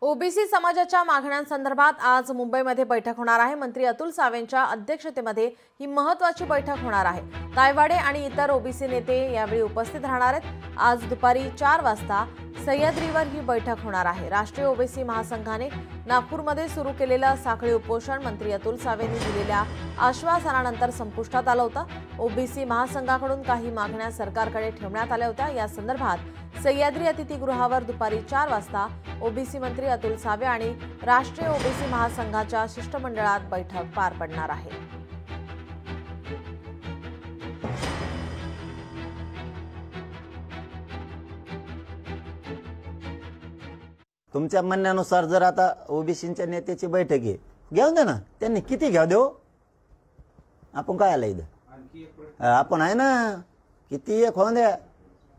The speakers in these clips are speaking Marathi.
ओबीसी समाजाच्या मागण्यांसंदर्भात आज मुंबईमध्ये बैठक होणार आहे। मंत्री अतुल सावेंच्या अध्यक्षतेमध्ये ही महत्त्वाची बैठक होणार आहे। तायवाडे आणि इतर ओबीसी नेते यावेळी उपस्थित राहणार आहेत। आज दुपारी 4 वाजता सह्याद्रीवर ही बैठक होणार आहे। राष्ट्रीय ओबीसी महासंघाने नागपूरमध्ये सुरू केलेलं साखळी उपोषण मंत्री अतुल सावेंनी दिलेल्या आश्वासनानंतर संपुष्टात आलं होतं। ओबीसी महासंघाकडून काही मागण्या सरकारकडे ठेवण्यात आल्या होत्या। या संदर्भात सह्याद्री अतिथीगृहावर दुपारी 4 वाजता ओबीसी मंत्री अतुल सावे आणि राष्ट्रीय ओबीसी महासंघाच्या शिष्टमंडळात बैठक पार पडणार आहे। तुमच्या म्हणण्यानुसार जर आता ओबीसीच्या नेत्याची बैठक आहे, घेऊन द्या ना, त्यांनी किती घ्या देऊ, आपण काय आला इथं, आपण आहे ना, किती एक होऊन द्या,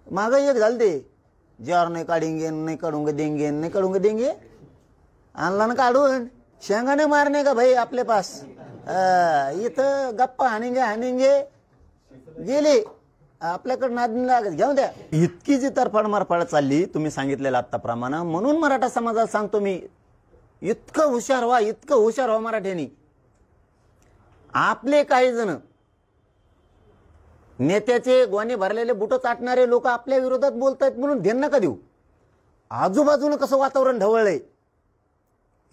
माग एक झालं ते ज्यावर नाही काढेंगे, नहीं काढूंगे देंगे, नहीं काढूंगे देंगे, आणला ना काढून, शेंगाने मारने का भाई आपले पास, इथं गप्पा हाणेंगे गेले, आपल्याकडे नादनी लागत, घेऊन द्या। इतकी जी तरफड चालली तुम्ही सांगितलेलं आताप्रमाणे, म्हणून मराठा समाजाला सांगतो मी, इतकं हुशार व्हा मराठ्यांनी। आपले काही जण नेत्याचे गोणे भरलेले बुट चाटणारे लोक आपल्या विरोधात बोलतायत म्हणून ध्यान नका देऊ। आजूबाजूने कसं वातावरण ढवळलंय,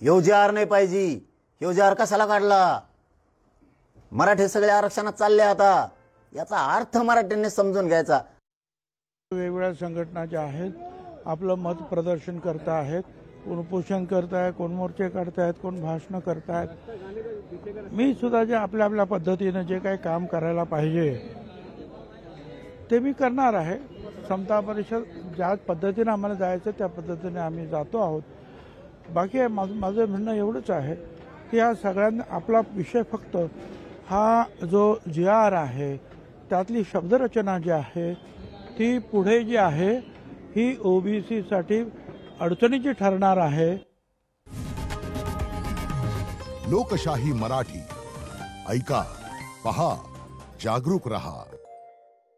योजार नाही पाहिजे, योजार कशाला काढला, मराठी सगळे आरक्षणात चालले आता, याचा अर्थ मराठ्यांनी समजून घ्यायचा। वेगवेगळ्या संघटना ज्या आहेत आपलं मत प्रदर्शन करत आहेत, कोण उपोषण करत आहे, कोण मोर्चे काढतायत, कोण भाषण करतायत। मी सुद्धा जे आपल्या आपल्या पद्धतीने जे काही काम करायला पाहिजे ते मी करणार आहे। समता परिषद ज्या पद्धतीने आम्हाला जायचं त्या पद्धतीने आम्ही जातो आहोत। बाकी माझं म्हणणं एवढंच आहे की या सगळ्यांना आपला विषय फक्त हा जो GR आहे त्यातली शब्दरचना जी आहे ती पुढे जी आहे ही ओबीसी साठी अडचणीची ठरणार आहे। लोकशाही मराठी ऐका, पहा, जागरूक रहा।